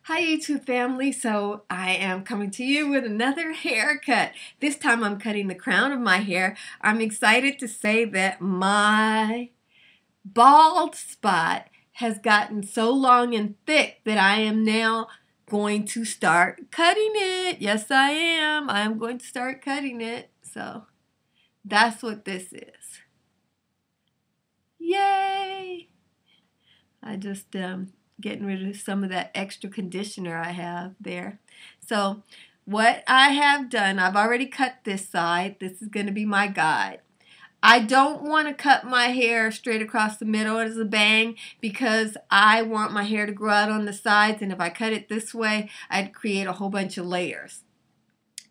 Hi YouTube family, so I am coming to you with another haircut. This time I'm cutting the crown of my hair. I'm excited to say that my bald spot has gotten so long and thick that I am now going to start cutting it. Yes, I am. I'm going to start cutting it. So that's what this is. Yay! I just getting rid of some of that extra conditioner I have there. So what I have done, I've already cut this side. This is going to be my guide. I don't want to cut my hair straight across the middle as a bang because I want my hair to grow out on the sides, and if I cut it this way, I'd create a whole bunch of layers.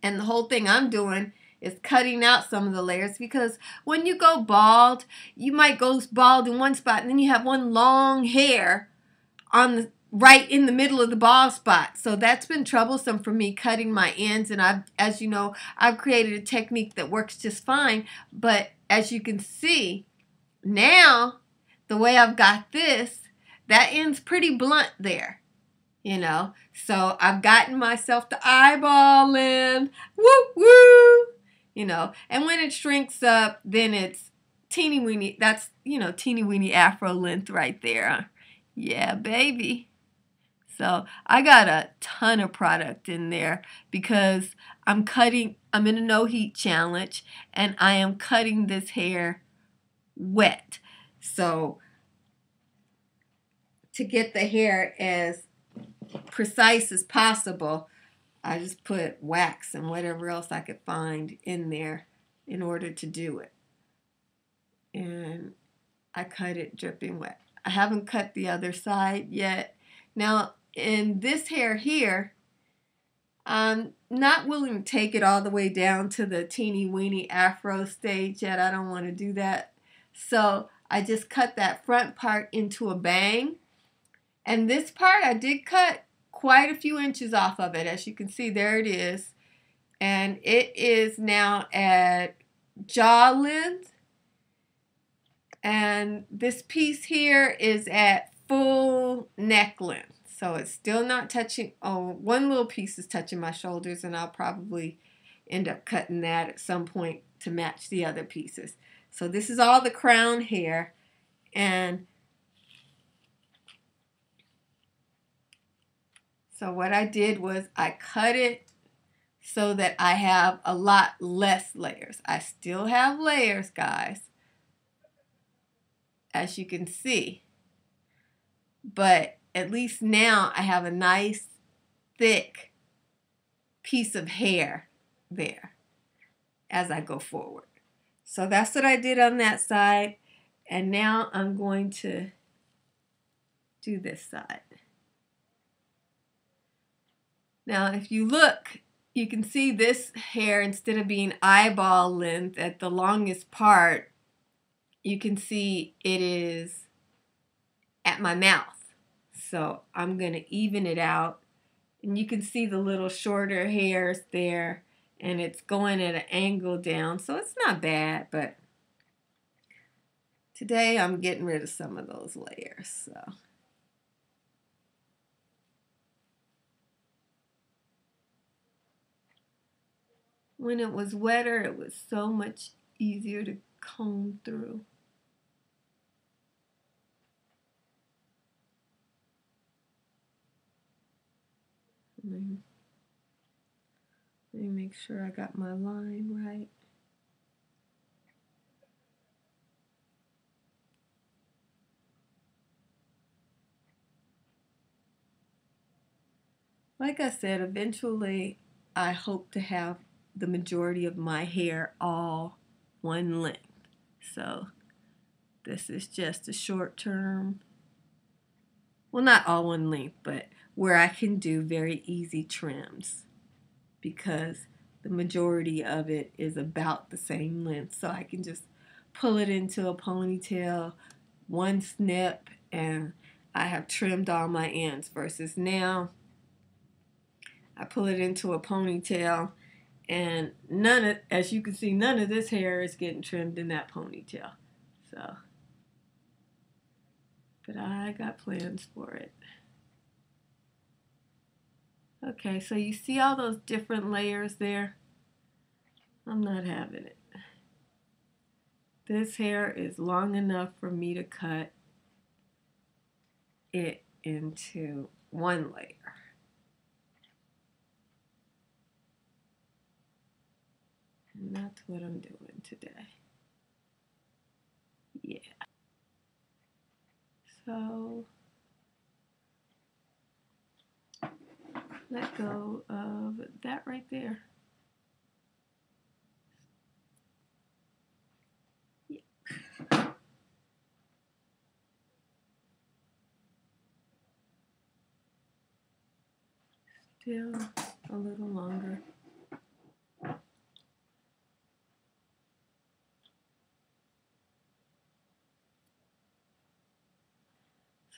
And the whole thing I'm doing is cutting out some of the layers, because when you go bald, you might go bald in one spot and then you have one long hair on the right in the middle of the bald spot. So that's been troublesome for me, cutting my ends, and as you know, I've created a technique that works just fine. But as you can see now, the way I've got this, that end's pretty blunt there. So I've gotten myself the eyeball in, woo woo, and when it shrinks up, then it's teeny weeny. That's, teeny weeny afro length right there. Yeah, baby. So I got a ton of product in there because I'm in a no heat challenge, and I am cutting this hair wet. So to get the hair as precise as possible, I just put wax and whatever else I could find in there in order to do it. And I cut it dripping wet. I haven't cut the other side yet. Now, in this hair here, I'm not willing to take it all the way down to the teeny weeny afro stage yet. I don't want to do that. So I just cut that front part into a bang. And this part, I did cut quite a few inches off of it. As you can see, there it is. And it is now at jaw length. And this piece here is at full neck length. So it's still not touching. Oh, one little piece is touching my shoulders, and I'll probably end up cutting that at some point to match the other pieces. So this is all the crown hair. And so what I did was I cut it so that I have a lot less layers. I still have layers, guys, as you can see. But at least now I have a nice thick piece of hair there as I go forward. So that's what I did on that side. And now I'm going to do this side. Now, if you look, you can see this hair, instead of being eyeball length at the longest part, you can see it is at my mouth. So I'm going to even it out. And you can see the little shorter hairs there, and it's going at an angle down. So it's not bad, but today I'm getting rid of some of those layers. So when it was wetter, it was so much easier to comb through. Let me make sure I got my line right. Like I said, eventually I hope to have the majority of my hair all one length. So this is just a short term, well, not all one length, but where I can do very easy trims, because the majority of it is about the same length. So I can just pull it into a ponytail, one snip, and I have trimmed all my ends, versus now I pull it into a ponytail, and as you can see, none of this hair is getting trimmed in that ponytail. So, but I got plans for it. Okay, so you see all those different layers there? I'm not having it. This hair is long enough for me to cut it into one layer. And that's what I'm doing today. Yeah. So let go of that right there. Yeah. Still a little longer.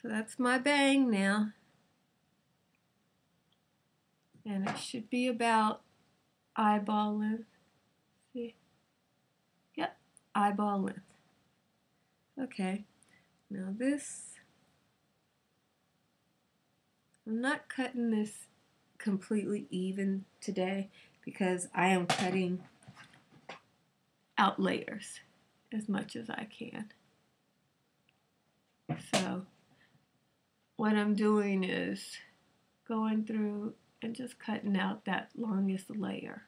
So that's my bang now. And it should be about eyeball length. See? Yep, eyeball length. Okay, now this, I'm not cutting this completely even today because I am cutting out layers as much as I can. So what I'm doing is going through and just cutting out that longest layer.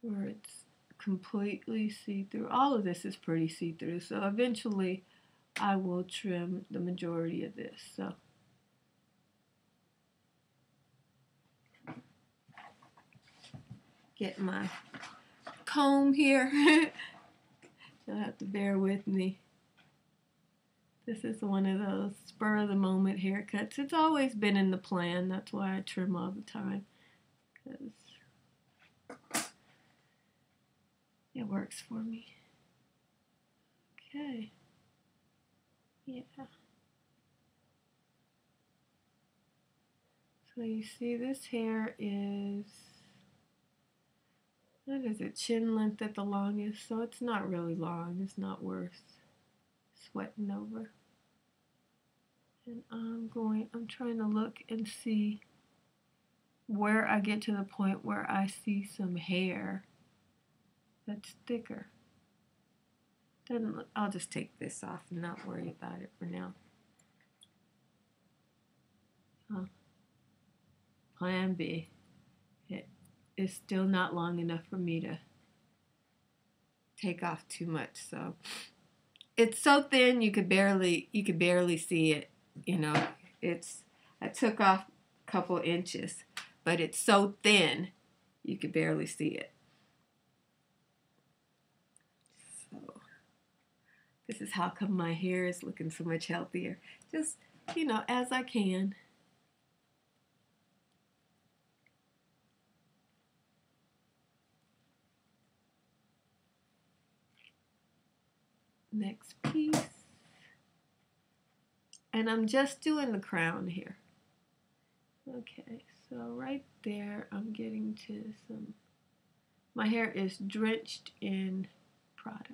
Where it's completely see-through. All of this is pretty see-through, so eventually I will trim the majority of this. So get my comb here. You'll have to bear with me. This is one of those spur of the moment haircuts. It's always been in the plan. That's why I trim all the time, because it works for me. Okay. Yeah. So you see this hair is, what is it, chin length at the longest, so it's not really long. It's not worth sweating over. And I'm trying to look and see where I get to the point where I see some hair that's thicker. Doesn't look, I'll just take this off and not worry about it for now. Plan B. It is still not long enough for me to take off too much, so it's so thin you could barely see it. You know, I took off a couple inches, but it's so thin you could barely see it. So this is how come my hair is looking so much healthier. Just, you know, as I can. Next piece. And I'm just doing the crown here. Okay, so right there I'm getting to some, my hair is drenched in product.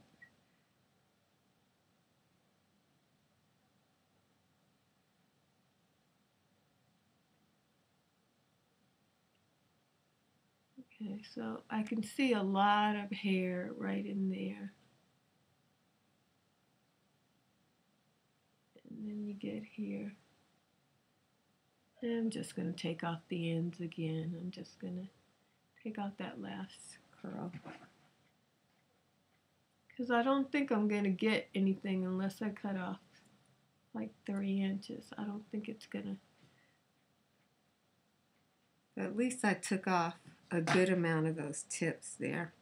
Okay, so I can see a lot of hair right in there. And then you get here. And I'm just going to take off the ends again. I'm just going to take out that last curl. Because I don't think I'm going to get anything unless I cut off like 3 inches. I don't think it's going to. At least I took off a good amount of those tips there.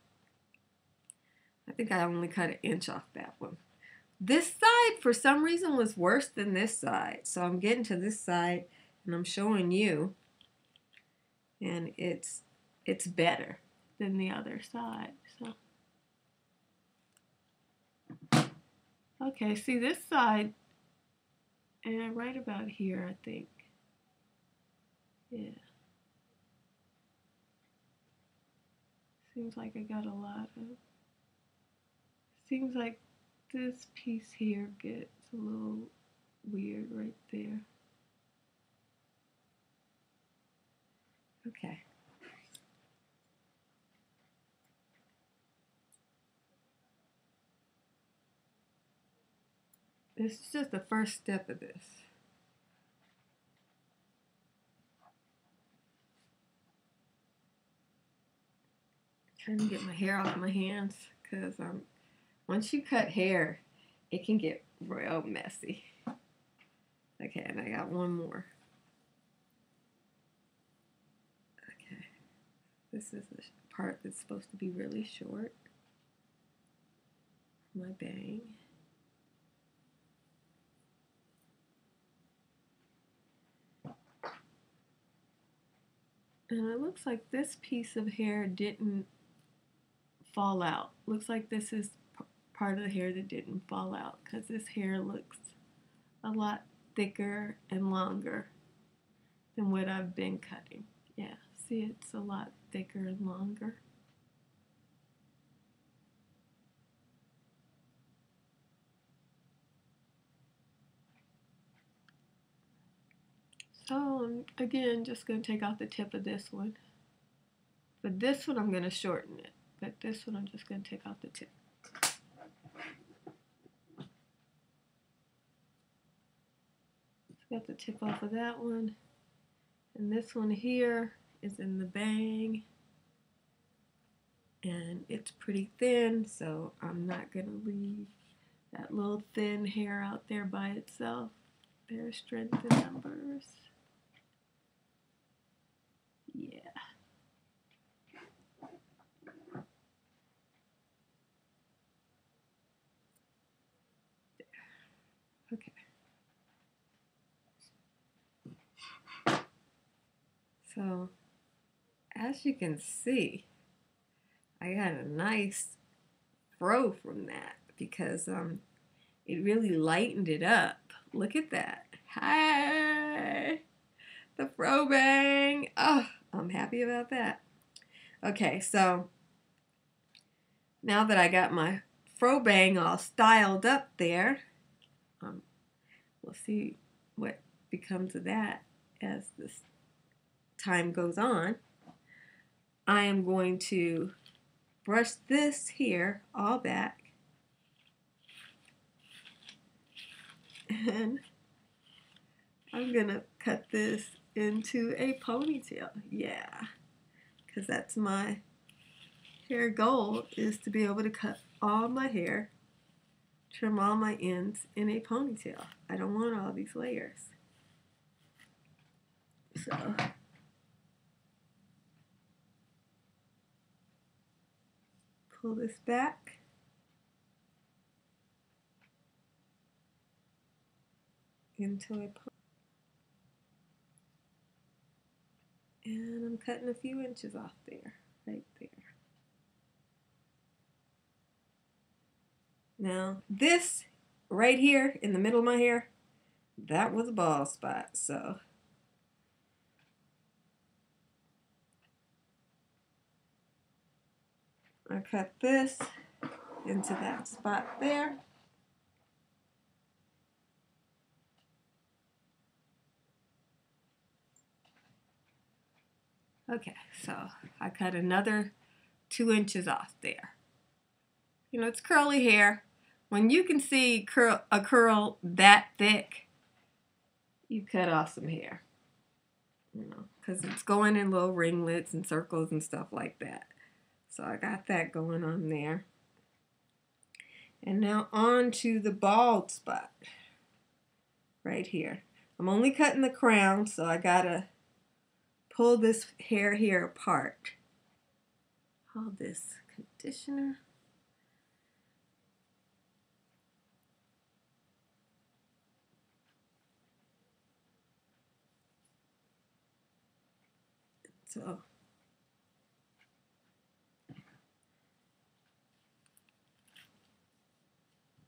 I think I only cut 1 inch off that one. This side, for some reason, was worse than this side. So I'm getting to this side, and I'm showing you, and it's better than the other side. So, okay, see this side, and right about here, I think. Yeah. Seems like I got a lot of. Seems like this piece here gets a little weird right there. Okay. This is just the first step of this. Trying to get my hair off my hands because once you cut hair, it can get real messy. Okay, and I got one more. Okay, this is the part that's supposed to be really short. My bang. And it looks like this piece of hair didn't fall out. Looks like this is part of the hair that didn't fall out because this hair looks a lot thicker and longer than what I've been cutting. Yeah, see, it's a lot thicker and longer. So I'm, again, just going to take off the tip of this one. But this one I'm going to shorten it. But this one I'm just going to take off the tip. Got the tip off of that one. And this one here is in the bang. And it's pretty thin, so I'm not going to leave that little thin hair out there by itself. There's strength in numbers. Yeah. There. Okay. So, as you can see, I got a nice fro from that because it really lightened it up. Look at that. Hi! The fro-bang. Oh, I'm happy about that. Okay, so now that I got my fro-bang all styled up there, we'll see what becomes of that as this time goes on. I am going to brush this here all back, and I'm gonna cut this into a ponytail. Yeah, because that's my hair goal, is to be able to cut all my hair, trim all my ends in a ponytail. I don't want all these layers. So pull this back. Into a ponytail. And I'm cutting a few inches off there, right there. Now, this right here in the middle of my hair, that was a bald spot, so I cut this into that spot there. Okay, so I cut another 2 inches off there. You know, it's curly hair. When you can see a curl that thick, you cut off some hair. You know, because it's going in little ringlets and circles and stuff like that. So I got that going on there. And now on to the bald spot right here. I'm only cutting the crown, so I gotta pull this hair here apart. All this conditioner. So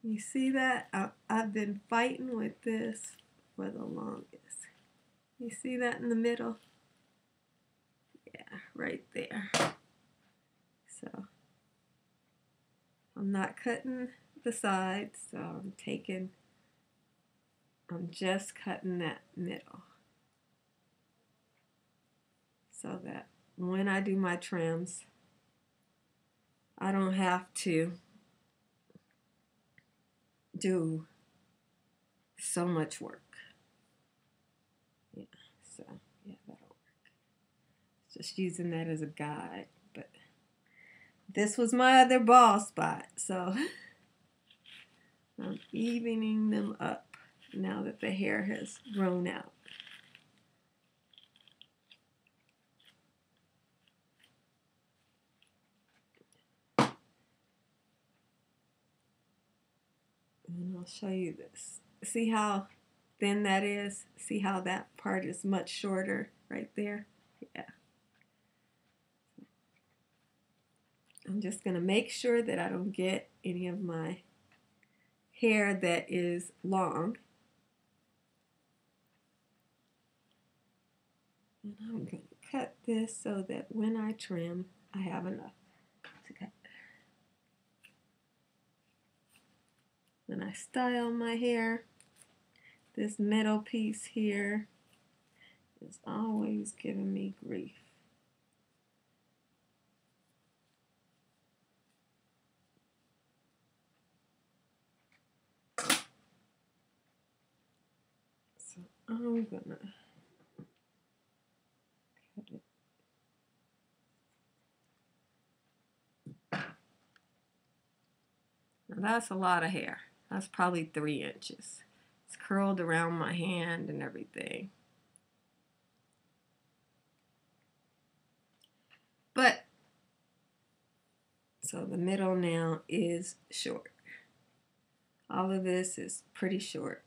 you see that? I've been fighting with this for the longest. You see that in the middle? Yeah, right there. So I'm not cutting the sides, so I'm just cutting that middle so that when I do my trims, I don't have to do so much work. Yeah, so yeah, that'll work. Just using that as a guide, but this was my other bald spot, so I'm evening them up now that the hair has grown out. And I'll show you this. See how thin that is? See how that part is much shorter right there? Yeah. I'm just going to make sure that I don't get any of my hair that is long. And I'm going to cut this so that when I trim, I have enough to cut. When I style my hair, this middle piece here is always giving me grief. So I'm gonna cut it. Now that's a lot of hair. That's probably 3 inches. It's curled around my hand and everything. But, so the middle now is short. All of this is pretty short.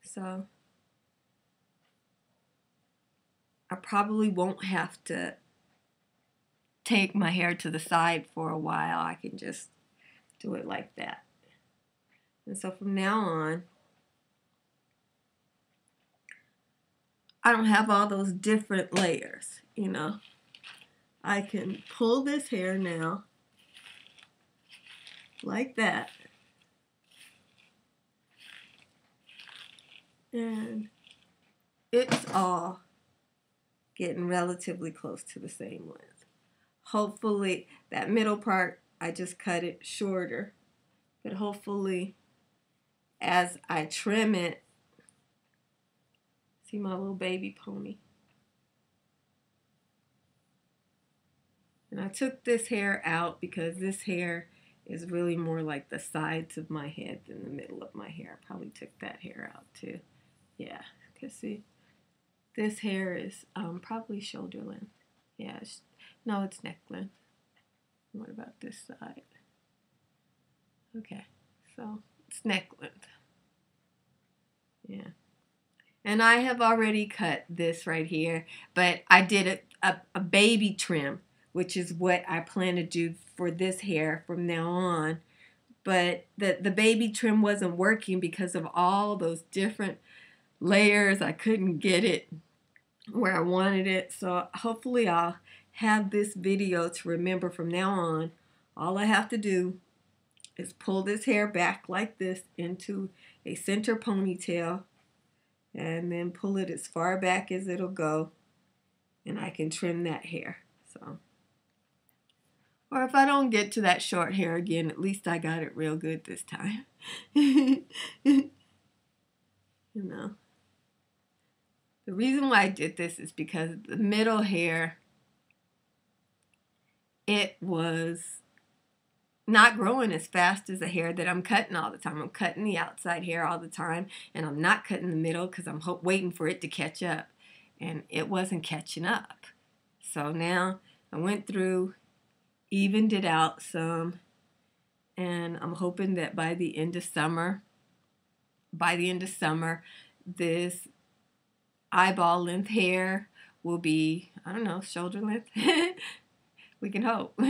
So, I probably won't have to take my hair to the side for a while. I can just do it like that. And so from now on, I don't have all those different layers, you know. I can pull this hair now like that. And it's all getting relatively close to the same length. Hopefully, that middle part, I just cut it shorter. But hopefully, as I trim it, see my little baby pony? And I took this hair out because this hair is really more like the sides of my head than the middle of my hair. I probably took that hair out too. Yeah, because see, this hair is probably shoulder length. Yeah, no, it's neck length. What about this side? Okay, so it's neck length. Yeah. And I have already cut this right here, but I did a baby trim, which is what I plan to do for this hair from now on. But the baby trim wasn't working because of all those different layers. I couldn't get it where I wanted it. So hopefully I'll have this video to remember from now on. All I have to do is pull this hair back like this into a center ponytail and then pull it as far back as it'll go, and I can trim that hair. So, or if I don't get to that short hair again, at least I got it real good this time. You know, the reason why I did this is because the middle hair, it was not growing as fast as the hair that I'm cutting all the time. I'm cutting the outside hair all the time, and I'm not cutting the middle because I'm waiting for it to catch up, and it wasn't catching up. So now I went through, evened it out some, and I'm hoping that by the end of summer, this eyeball length hair will be, I don't know, shoulder length. We can hope.